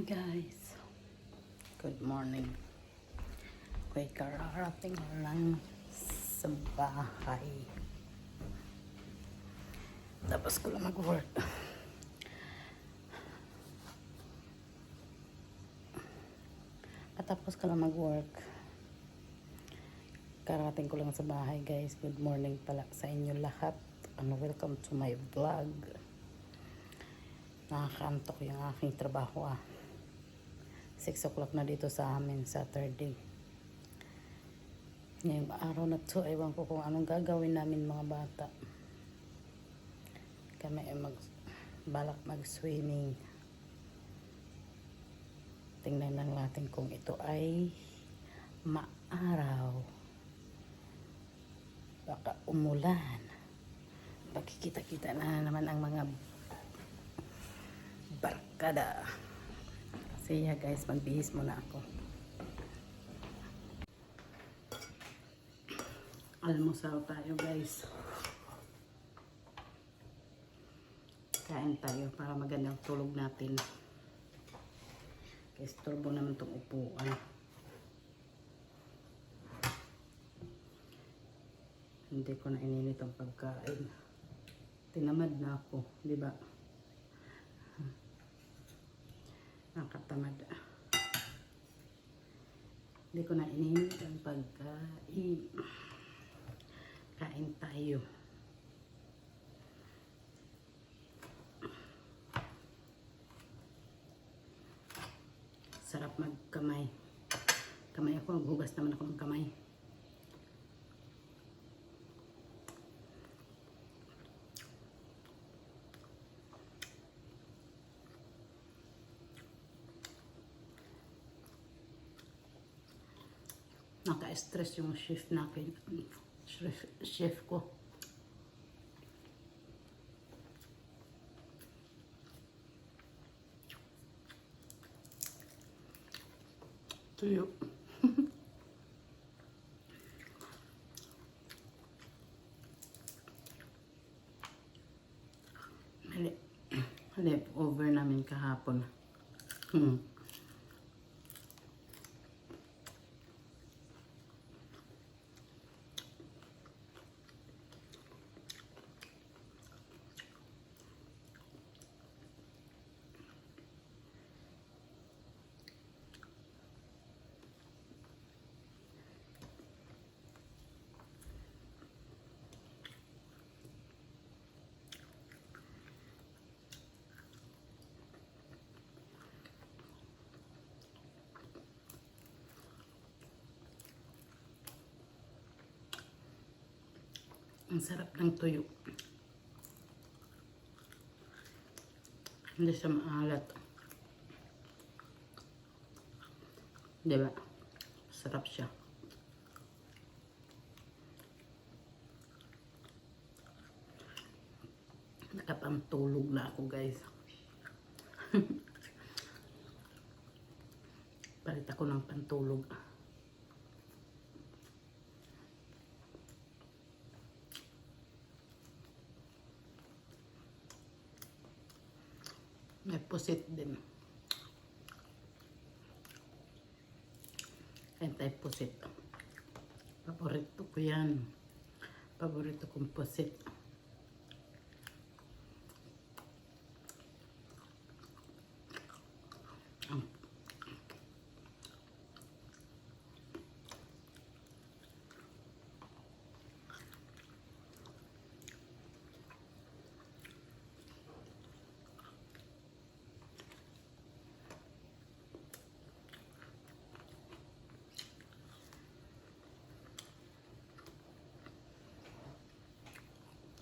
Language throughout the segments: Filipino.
Guys, good morning. Ako'y kararating lang sa bahay. Tapos ko lang mag-work. Katapos ko lang mag-work. Karating ko lang sa bahay, guys. Good morning pala sa inyo lahat. And welcome to my vlog. Nakakantok yung aking trabaho 6 o'clock na dito sa amin, Saturday. Ngayong araw na to, ewan ko kung anong gagawin namin mga bata. Kami ay balak mag-swimming. Tingnan lang natin kung ito ay maaraw. Baka umulan. Pagkikita-kita na naman ang mga barkada. Kasi guys, magbihis muna ako. Almusal tayo guys. Kain tayo para magandang tulog natin. Kasi turbo naman itong upuan. Hindi ko na ininit ang pagkain. Tinamad na ako, di ba? Nakatamad. Hindi ko na ininit ang pagkain. Kain tayo. Sarap magkamay. Kamay ako, maghugas naman ako ng kamay. Naka-stress yung shift natin. Chef ko. Tuyo. Leftover namin kahapon. Ang sarap ng tuyo. Hindi siya maalat. Diba? Sarap siya. Nakapantulog na ako guys. Palit ako ng pantulog. May pusit din. Anti-pusit. Paborito ko yan. Paborito kong pusit.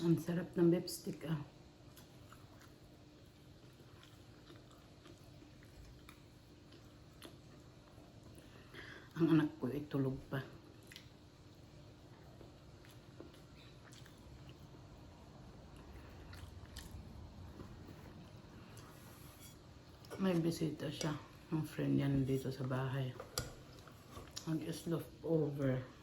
Ang sarap ng beef stick Ang anak ko ay tulog pa. May bisita siya. Ang friend yan dito sa bahay. Nag-slope over.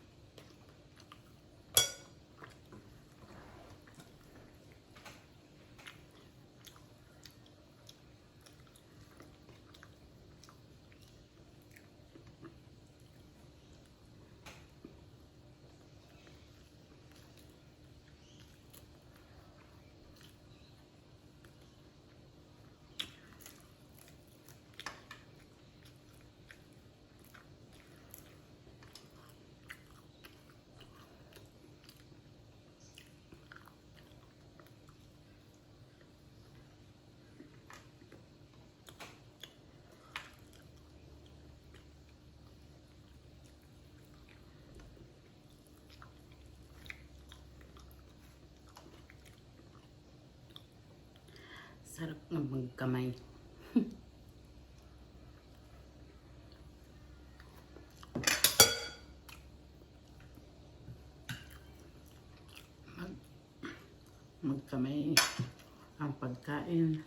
Sarap ng magkamay. Magkamay ang pagkain.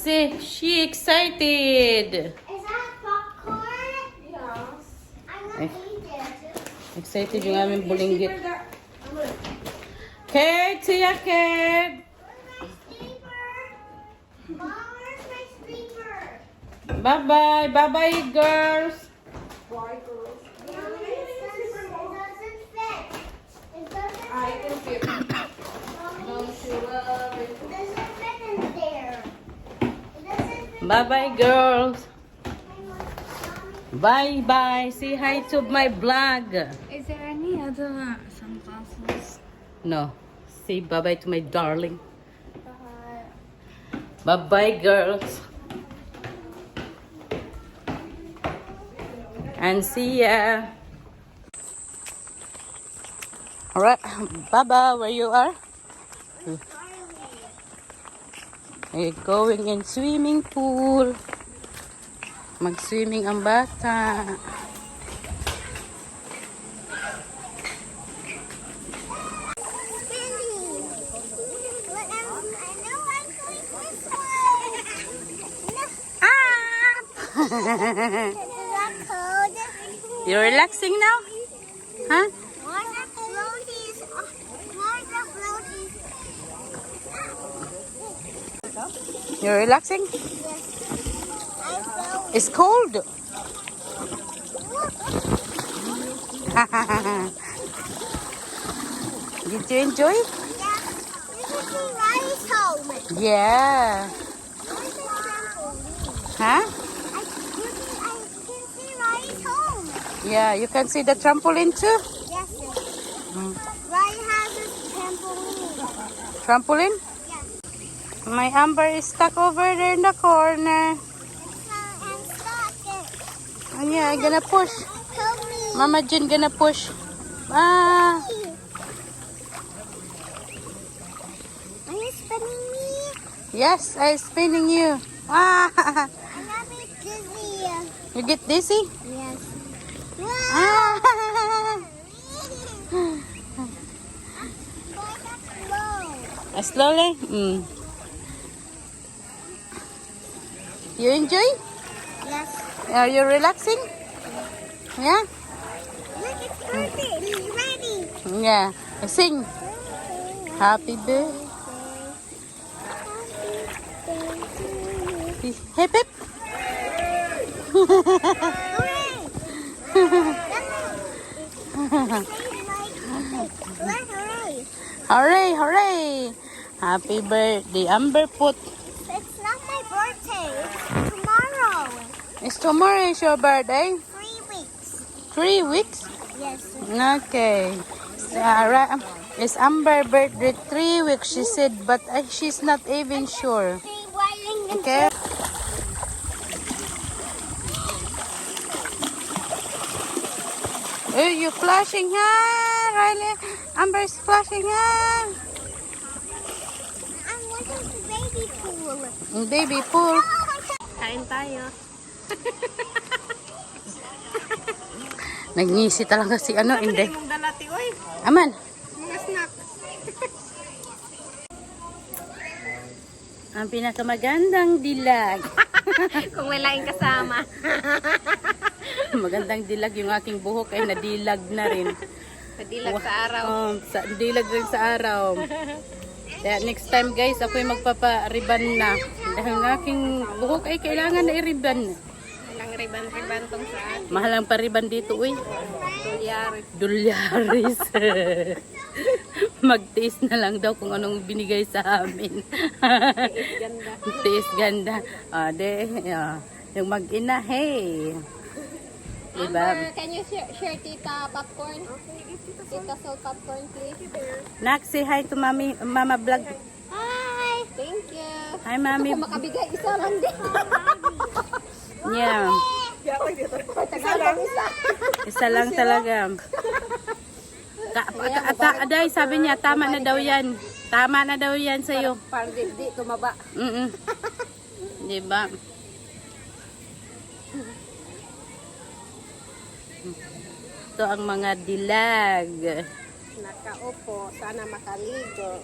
See, she excited. Is that popcorn? Yes. I'm gonna eat it. Excited yung aming bulinggit. Kate, siya Kate. Where's my sleeper? Mom, where's my sleeper? Bye-bye. Bye-bye, girls. Why, girls? Mommy, it doesn't fit. It doesn't I can fit. Mommy, Don't you love it? it doesn't fit in there. It doesn't fit. Bye-bye, girls. Mommy, Bye-bye. Say hi to my vlog. Is there any other sunglasses? No. Say bye-bye to my darling. Bye-bye, girls. And see ya. Alright. Baba, where you are? We're going in swimming pool. Mag-swimming ang bata. Spinning. What else? I know I'm going this way. Ah! Is that cold? You're relaxing now? Huh? Why the floaties? Why the floaties? You're relaxing? Yes. I fell. It's cold. Did you enjoy? Yeah. This is the rice home. Yeah. Where's the trampoline? Huh? I can see rice home. Yeah, you can see the trampoline too. Yes. Mm. Ryan has a trampoline. Trampoline? Yes. My Amber is stuck over there in the corner. I'm stuck. And yeah, I'm gonna push. Help me. Mama Jin gonna push. Ah. Are you spinning me? Yes, I'm spinning you. Ah. I'm not bit dizzy. You get dizzy? Yes. Ah. Slow. Slowly? Mm. You enjoy? Yes. Are you relaxing? Yeah? Look, it's perfect. He's ready. Yeah. Sing. Happy birthday. Hip hip. Hooray, hooray. Happy birthday, Amberfoot. It's not my birthday. It's tomorrow. It's tomorrow is your birthday. 3 weeks. 3 weeks? Yes. Okay. Sarah, it's Amber birthday 3 weeks, she said, but she's not even sure. Okay? Oh, you flashing, huh? Riley? Amber's flashing, huh? I'm watching the baby pool. Baby pool. Kain tayo. Nagngisi talaga si ano, hindi. Mong dalati, oy. Aman. Mga snack. Ang pinakamagandang dilag. Kung wala yung kasama. Magandang dilag yung aking buhok ay nadilag na rin. Padilag sa araw. Dilag rin sa araw. Kaya next time guys, ako'y magpapa-ribbon na. Dahil ang aking buhok ay kailangan na i-ribbon. Mahal ang riban-riban tong sa atin. Mahal ang pariban dito, uy. Dolyari. Dolyaris. Magtiis na lang daw kung anong binigay sa amin. Ganda. Tiis ganda. Yung mag-ina, hey. Diba? Amber, can you share tita popcorn? Tita soul popcorn, please. Nak, say hi to Mama Vlog. Hi! Thank you. Hi, Mami. Kung makabigay, isa lang din. Yeah. Isa lang talaga. Aday, sabi niya, tama na daw yan. Tama na daw yan sa'yo. Parang di tumaba. Diba? Ito ang mga dilag. Nakaupo. Sana makaligo.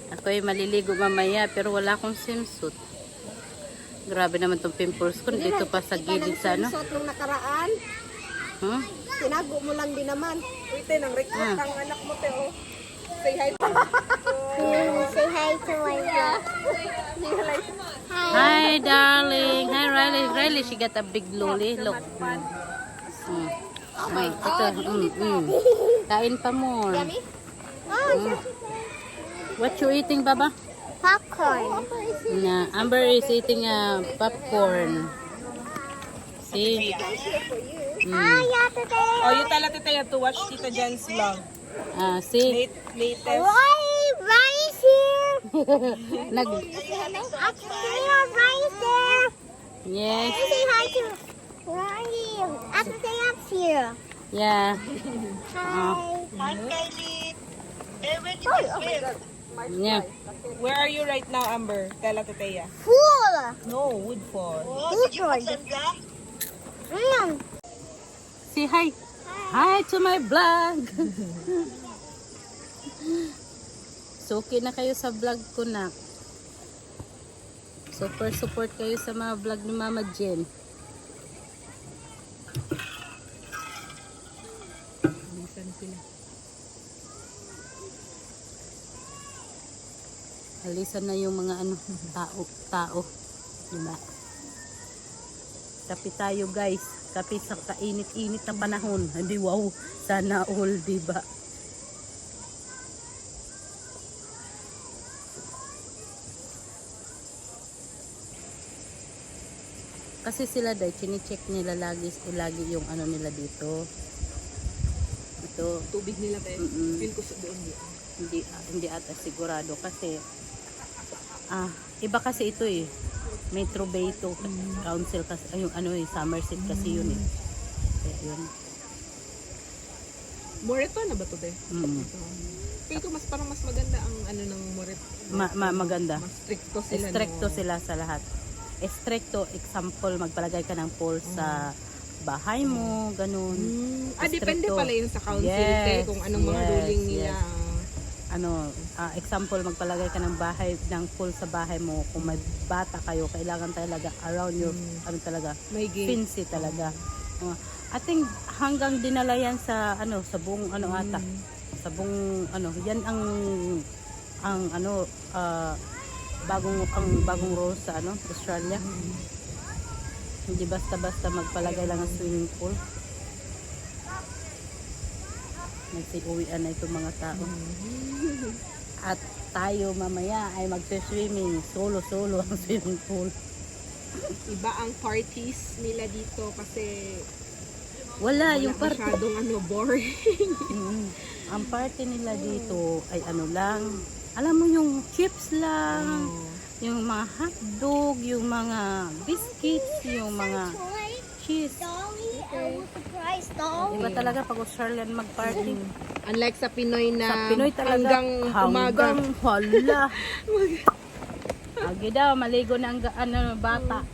Ako'y maliligo mamaya pero wala akong swimsuit. Grabe naman tong pimples ko. Dito pa sa gilid sa ano. Suot nung nakaraan. Huh? Tinago mo lang din naman. Uy, nang request ang anak mo, Teo. Say hi. Say hi to my vlog. Hi, darling. Hi, Riley. Riley, she got a big lolly. Look. Ay, ito. Kain pa more. Yummy? What you eating, Baba? Popcorn. Na, Amber is eating popcorn. See? Ah, yeah, today. Oh, you tell Tita you have to watch Tita Jen's vlog. See? Latest. Why rice here? Nag, Actually, rice there. yes. Say hi to Ryan. Actually, I'm here. Yeah. Hi. Yeah. Where are you right now, Amber? Tell Tita. Full. No, Woodford. Woodford. Say hi. Hi to my vlog. So, okay na kayo sa vlog ko na. Super support kayo sa mga vlog ni Mama Jen. Alisan na yung mga ano, tao. Diba? Kapi tayo guys. Kapi sa kainit-init na panahon. Hindi wow. Sana all, diba? Kasi sila dahil chine-check nila lagi yung ano nila dito. Ito. Tubig nila, Teo. Feel ko sa doon. Hindi ata sigurado kasi iba kasi ito eh. Metro Bay to Council kasi yung ano eh, Somerset kasi yun eh. Kaya yun. Moreto na ba to, Teo? Feel ko parang mas maganda ang ano ng Moreto. Maganda. Mas stricto sila. Stricto sila sa lahat. Stricto, example, magpalagay ka ng pole sa bahay mo, ganun. Depende Stricto. pala yun sa council, Yes, Teo, kung anong mga yes, ruling nila. yes. Example, magpalagay ka ng pool sa bahay mo. Kung may bata kayo, kailangan talaga around your, ano talaga, May gate. fancy talaga. I think hanggang dinala yan sa, sa buong, ata. Sa buong, yan ang bagong rules sa, Australia. Hindi basta-basta magpalagay lang ng swimming pool. Nagsiuwian na itong mga tao. At tayo mamaya ay magse-swimming. Solo ang swimming pool. Iba ang parties nila dito kasi Wala, wala yung party. masyadong boring. Ang party nila dito ay lang. Alam mo yung chips lang. Yung mga hotdog, yung mga biscuits, yung mga cheese. Dolly, I want the prize, Dolly. Iba talaga pag Australian mag-party. Unlike sa Pinoy na Sa Pinoy talaga hanggang umaga. hala. Agi daw, maligo na ang bata.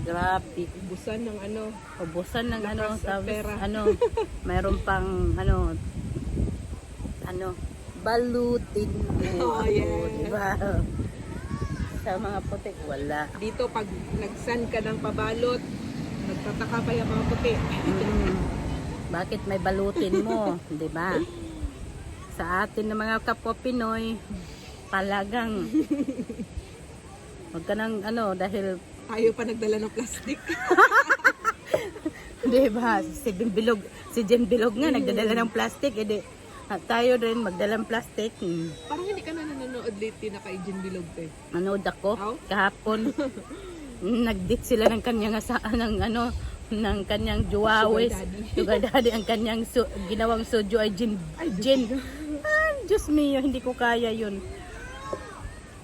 Grabe. Ubusan ng Ubusan ng Lakas at tapos pera. mayroon pang balutin mo. Oh, yes. Diba? Sa mga puti, wala. dito pag nagsan ka ng pabalot, nagtataka pa yung mga puti. Bakit may balutin mo? Diba? Sa atin ng mga kapwa Pinoy, talagang wag ka nang dahil Tayo pa nagdala ng plastic. Diba? Si Jen Bilog nga, nagdadala ng plastic. Edi, tayo rin magdala ng plastic. Parang hindi ka na nanonood lately na kay Jen Bilog eh. Manood ako Aw? kahapon. Nag-date sila ng kanyang ng kanyang juwawes. Sugar daddy. Ang kanyang ginawang soju ay gin. Diyos mio, hindi ko kaya yun.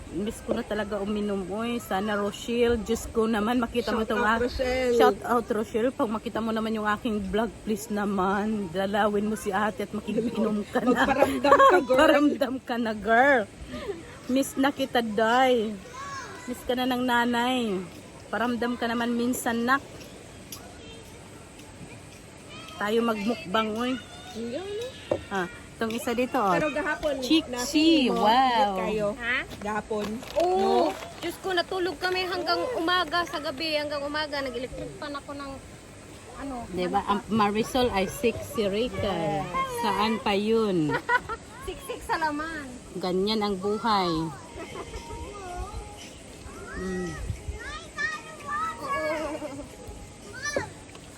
Miss ko na talaga uminom. Uy, sana Rochelle. Diyos ko naman, makita mo itong shout out Rochelle. Pag makita mo naman yung aking vlog, please naman, dalawin mo si ate at makikinom ka na. Magparamdam ka, girl. Paramdam ka na, girl. Miss na kita, day. Miss ka na ng nanay. Paramdam ka naman minsan, nak. Tayo magmukbang, uy. Itong isa dito, oh. Pero gahapon, Chiksi, wow. Kayo. Ha? Gahapon. Oo. Diyos ko, natulog kami hanggang umaga sa gabi. Hanggang umaga, nag-electric pan ako ng Diba? Ang Marisol ay 6 si Rika. Saan pa yun? siksik sa laman. Ganyan ang buhay.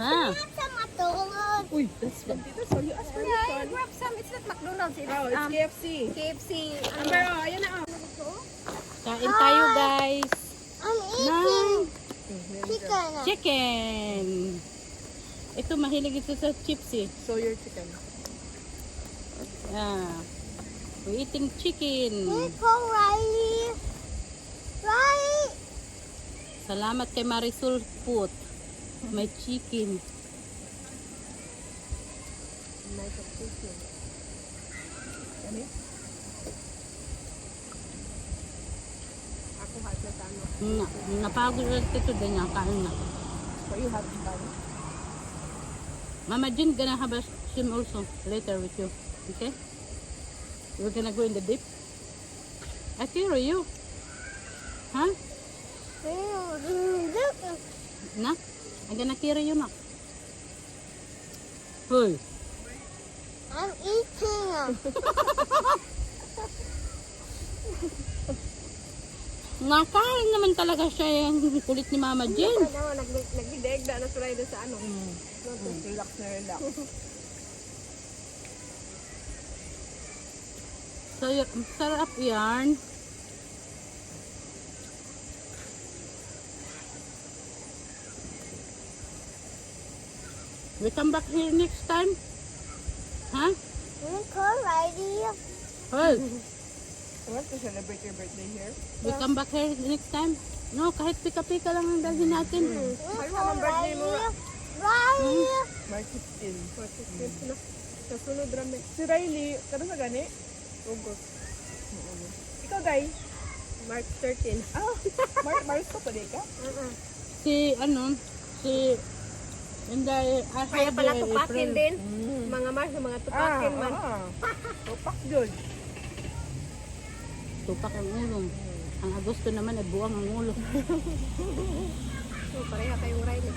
Ha? Sa matulog. Uy, that's all you ask for. Yeah, grab some. It's not McDonald's. It's, Oh, it's KFC. KFC. Amber, oh, ayan na. Kain tayo, guys. I'm Ng chicken. chicken. Ito, mahilig ito sa chips eh. So your chicken. We're eating chicken. Go, Riley. Riley. Salamat kay Marisol Food. May chicken. Nice of chicken. Ano? Ako hot na sa ano. Napagod ulit ito din niya. Kain na. So you have fun. Mama Jean gonna have a swim also later with you. Okay? We're gonna go in the deep. I carry you. Huh? Na? I'm gonna carry you na. Hoy. I'm eating. Nakain naman talaga siya yung kulit ni Mama Jean. Ano, nagdidig na sa rider sa ano. Relax na relax. So, sarap yarn. We come back here next time? Huh? Go, Riley. Hoy. You want to celebrate your birthday here? We come back here next time? No, kahit pika-pika lang ang dalhin natin. Ano naman birthday mo? Riley. March 15. March 15 na. Kasunod rami. Si Riley, kada sa gani? August. Ikaw, Day? March 13. Ah, March pa pala ka? Si Inday, Kaya pala tupakin din. Mga Mars, mga tupakin man. Tupak yun. Tupak ang ulo. Ang Agosto naman ay buwang ang ulo. So, pareha kayong Riley.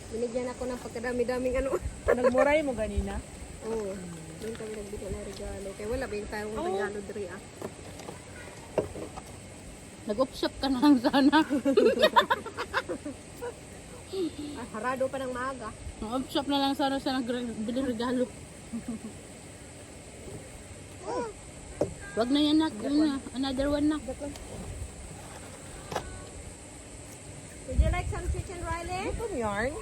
Binigyan ako ng pagkadami-daming ano. Nagmuray mo ganina? Oo. Doon kami nagbigay ng regalo. Kaya wala ba yung tayong regalo diri ah. Nag-upshop ka na lang sana. Harado pa ng maaga. Nag-upshop na lang sana sa nagbili regalo. Wag na yan, nak. Another one, nak. Would you like some chicken, Riley? Ito yarn?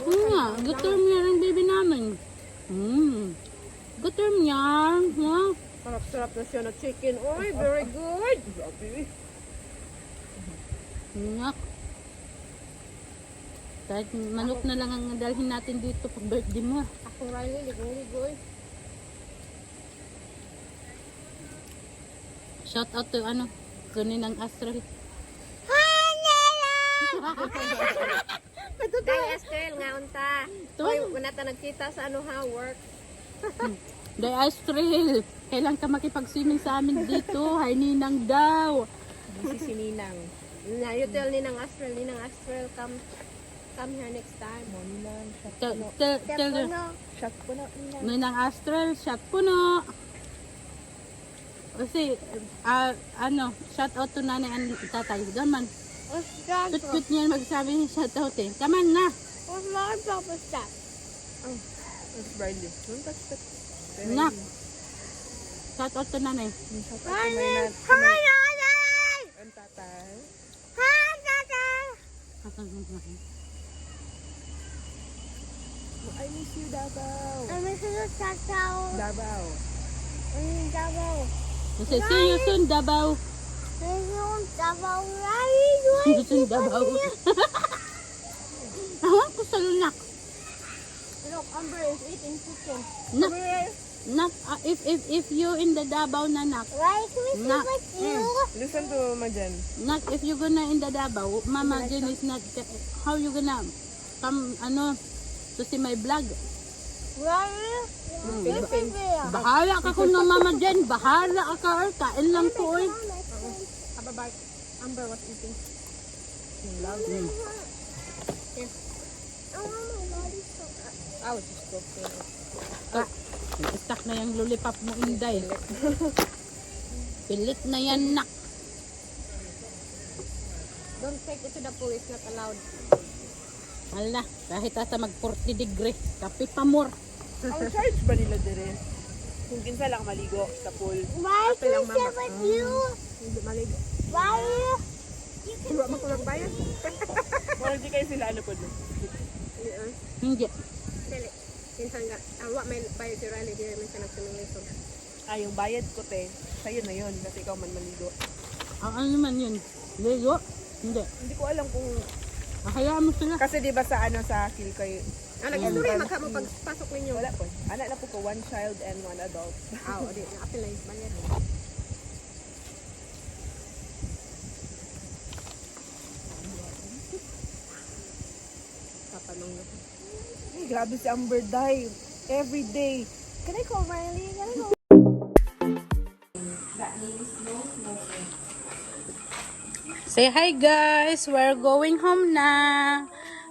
Oo nga, gutom yan ang baby namin. Gutom yan. Ha? Sarap-sarap na siya na chicken. Oy, very good. Nak. Kahit manok na lang ang dalhin natin dito pag birthday mo. Ako, Riley, ligong-ligoy. Shout out to kunin ng Astral. Day, Estelle, nga unta. Ito. Oy, una ta nagkita sa ano ha, work. Day Astral. Kailan ka makipag-swimming sa amin dito? Hay ninang daw. Busy si Ninang. Na, you tell Ninang Astral, come come here next time. Monilan, shot Tell, puno. tell her. Shot puno nila. Ninang Astral, shot puno. Kasi, ano, shout out to nanay and tatay. Gaman. Tut-tut niya magsabi niya shout out eh. Kaman na. What's my papa's that? It's Bradley. Don't touch that. Nak. Shout out to nanay. Shout out to my nan. And tatay. I miss you, Davao. Davao. Kasi see you soon, Davao. Soon, Davao. Awan ko sa lunak. Look, Amber is eating chicken. Nak. Nak, if you in the Davao na nak. Nak. Listen to Mama Jen. Nak, if you gonna in the Davao, Mama Jen is not, how you gonna come, to see my vlog? Philippines. Bahala ka kung no, Mama Jen. Bahala ka, or kain lang po, eh. Have a bite. Amber was eating. Oh, just go for it. Stuck na yung lollipop mo, Inday. Pilit na yan, nak. Don't take it to the pool. It's not allowed. Hala, kahit asa mag 40 degree. Kape pa more. Ang charge ba nila dire? Kung kinsa lang maligo sa pool. Ate lang mama. Hindi maligo. Wala makulang bayan. Wala di kayo sila ano po doon. Hindi. Dili. Minsan nga, awak may bayad si Riley. Di minsan nagsimingison. Yung bayad ko te, sa'yo na yun kasi ikaw man maligo. Ano naman yun? Ligo? Hindi. Hindi ko alam kung Hayaan mo sila. kasi di ba sa sa Kilcoy Nag-isuri, magkamo pagpasok ninyo. wala po. Anak na po ko, 1 child and 1 adult. Oo, di. Nakapil na yung bayad. Tatanong na. Grabe si Amber Day. Every day. Can I call Riley? Can I call? Say hi guys, we're going home na.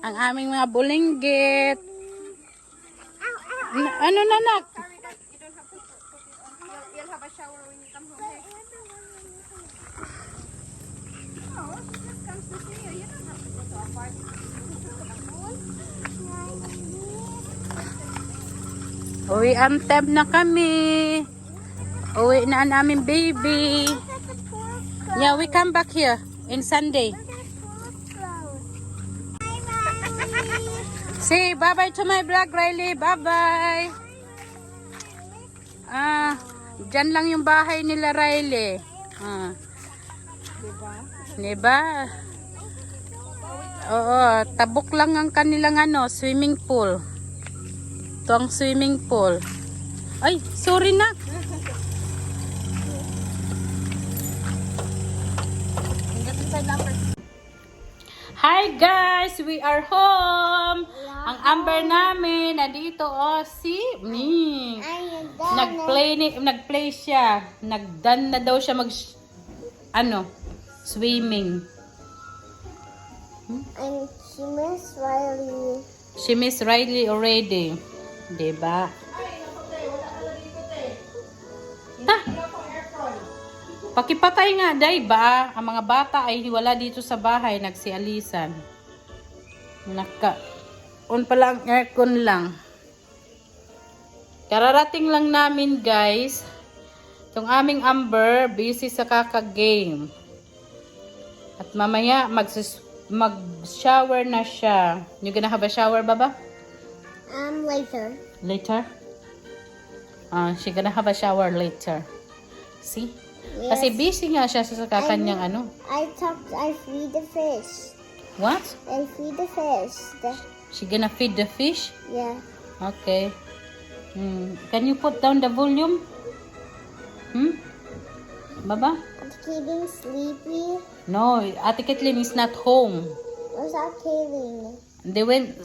Ang aming mga bulinggit. Ano na nak? You'll have a shower when you come home. Uwi ang tab na kami. Uwi na ang aming baby. Yeah, we come back here in Sunday. Say bye-bye to my vlog, Riley. Bye-bye. Dyan lang yung bahay nila, Riley. Diba? Oo, tabok lang ang kanilang swimming pool. Ito ang swimming pool. Ay, sorry na. Hi guys, we are home. Ang Amber namin nandito si Ning. Nagplay siya. Nagdan na daw siya swimming. And she missed Riley. She miss Riley already. Diba? Pakipatay nga, day ba? Ang mga bata ay wala dito sa bahay, nagsialisan. On pala ang aircon lang. Kararating lang namin, guys. Itong aming Amber, busy sa kaka-game. At mamaya, mag-shower na siya. You gonna have a shower, Baba? Later. Later? She gonna have a shower later. See? Yes. Kasi busy nga siya sa kakanyang I feed the fish. What? I feed the fish. She gonna feed the fish? Yeah. Okay. Can you put down the volume? Baba? I'm getting sleepy. No, Ate Kathleen is not home. Where's that Kayleen? They went,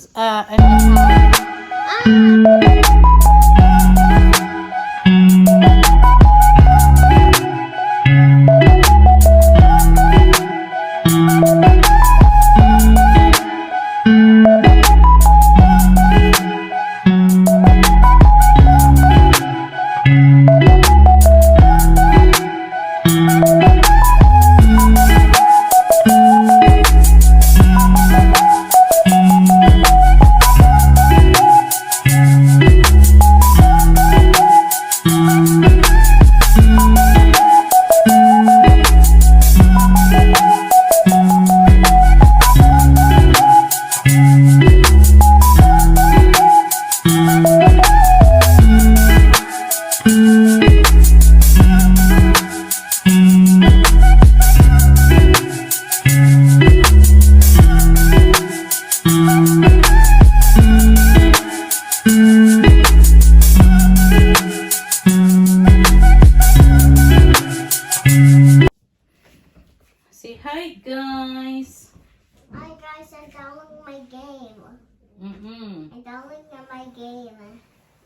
telling them my game.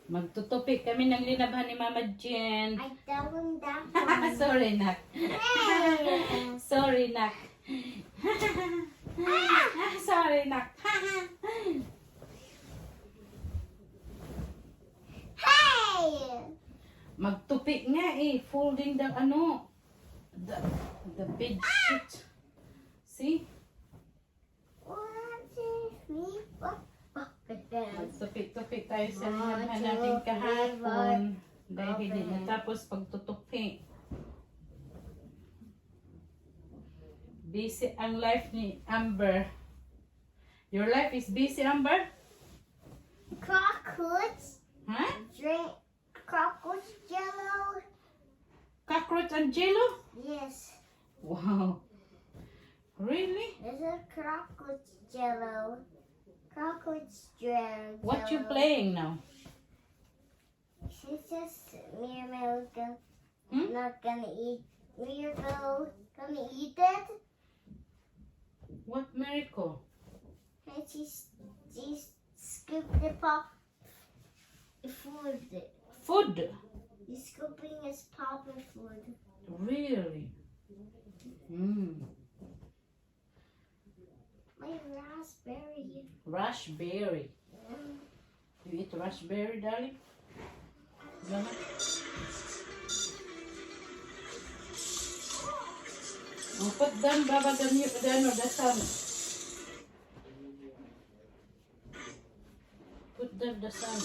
Magtutupik kami ng linabhan ni Mama Jen. I tell them that one. Sorry, Nak. Hey! Sorry, Nak. Sorry, Nak. Hey! Magtupik nga eh. Folding the ano. The bed sheet. See? 1, 2, 3, 4. Magtupik-tupik tayo sa linabhan 1, 2, natin 3, kahapon. Dahil Okay. hindi natapos pagtutupik. Busy ang life ni Amber. Your life is busy, Amber? Crocodiles Huh? drink crocodile jello. Cockroach and jello? Yes, Wow. Really? there's a crocodile jello. Crocodile jello. What you playing now? She's just Mirabelle Hmm? not gonna eat. Mirabelle gonna eat it. What miracle? And she's scooped the pop food. Food. He's scooping his pop of food. Really? Mm. My raspberry. Raspberry. You eat raspberry, darling? Mama? Oh, put down, Baba, the sun. Put down the sun.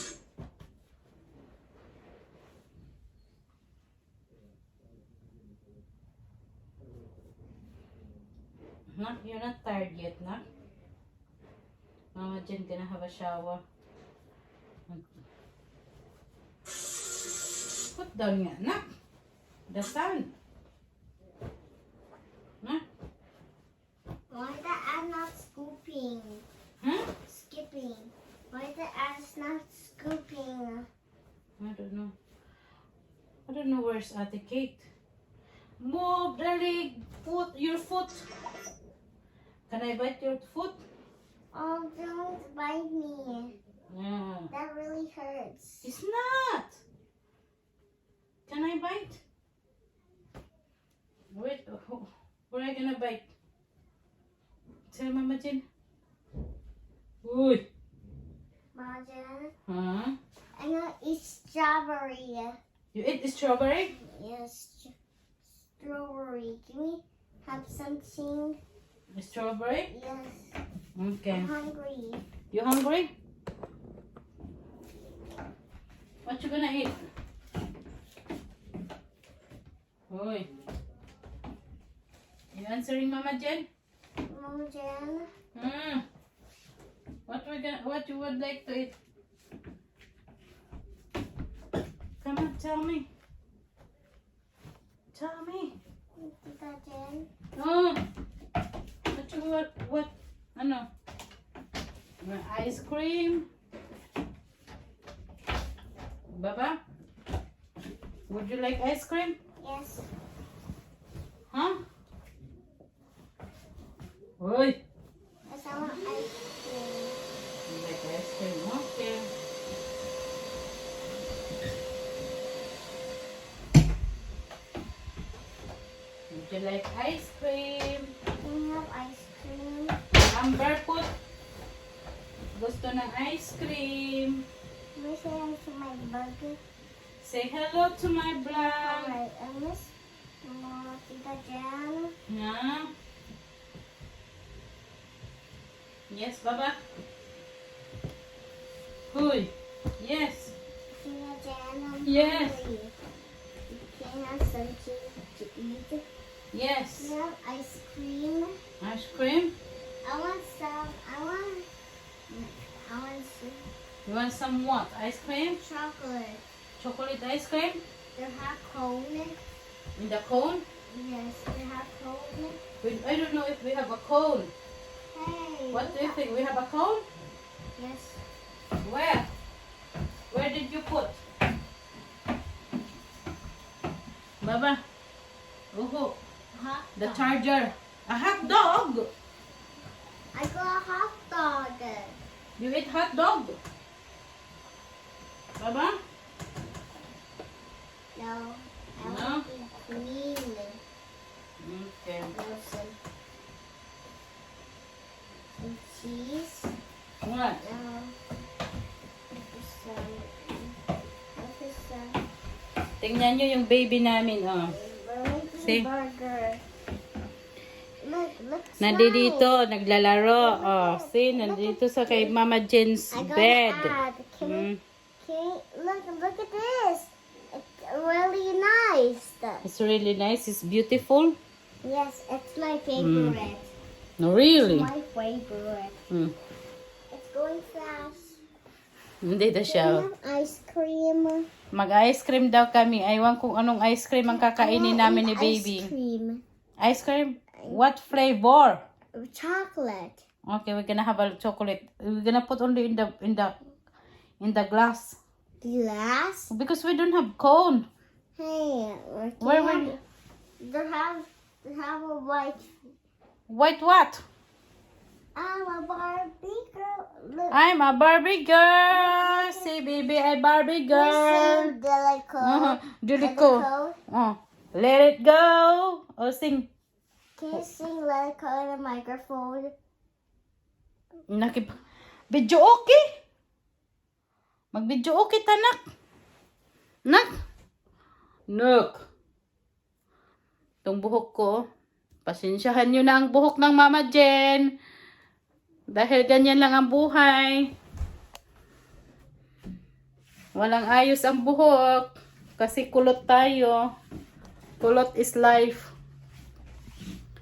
Nah, you're not tired yet, nah? Mama Jen gonna have a shower. Put down nga, nak. The sun. Nah? Why the I'm not scooping? Huh? Skipping. Why the ass not scooping? I don't know. I don't know where's Ate Kate. Move the leg. Foot, your foot. Can I bite your foot? Oh, don't bite me. Yeah. That really hurts. It's not. Can I bite? Wait, where I gonna bite? Tell Mama Jen. Uy. Majan, Huh? I'm gonna eat strawberry. You eat the strawberry? Yes, strawberry. Can we have something? The strawberry? Yes, Okay. I'm hungry. You hungry? What you gonna eat? Uy. You answering Mama Jen? Majan, What you would like to eat? Come on, tell me. Tell me. Tita Jen. Oh. What? Ano? Ice cream. Baba? Would you like ice cream? Yes. Huh? Oi. Yes, I want ice cream. You like ice cream? Okay. Would you like ice cream? Can we have ice cream? Amber put. Gusto ng ice cream. Can we say hi to my burger? Say hello to my vlog. Alright, I miss Tita Jen. Yeah. Yes, Baba. Huy. Yes. Tita Jen, I'm Yes. hungry. Can I have something to eat? Yes. Can I have ice cream? Ice cream. I want some. I want some You want some what? Ice cream? chocolate. Chocolate ice cream? They have cone. In the cone? Yes, they have cone. I don't know if we have a cone. Hey. What do you think? We have a cone? Yes. Where? Where did you put? Baba. Oh, Hot the dog. charger. A hot dog. I got a hot dog. You eat hot dog? Baba? No. I No? want to clean. Okay. Some cheese. What? Some Tingnan nyo yung baby namin, oh. See? burger. Look, Nandito, naglalaro. Oh, see, nandito sa kay Mama Jen's I got bed. ad. Mm. Look at this. It's really nice. It's really nice. It's beautiful. Yes, it's my favorite. No, really? My favorite. Mm. It's going fast. Nandito We siya. have ice cream. Mag-ice cream daw kami. Aywan kung anong ice cream ang kakainin namin ni baby. Ice cream. Ice cream? What flavor? Chocolate. Okay, we're gonna have a chocolate. We're gonna put only in the glass Glass. because we don't have cone. Hey, Where will they have a white. white what? I'm a Barbie girl. Look. I'm a Barbie girl. See, baby, I Barbie girl. Sing Delico. Dilico. Oh, let it go. Oh, sing. Can you sing Delico in the microphone? Video okay. Mag-video okay, tanak. Nak. Nak. Itong buhok ko. Pasensyahan nyo na ang buhok ng Mama Jen. Dahil ganyan lang ang buhay. Walang ayos ang buhok. Kasi kulot tayo. Kulot is life.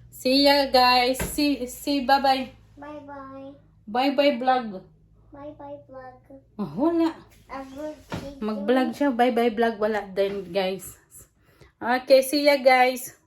See ya guys. See bye-bye. Bye-bye. Bye-bye vlog. Bye-bye vlog. Oh, wala. Mag-vlog siya. Bye-bye vlog. Wala din guys. Okay, see ya guys.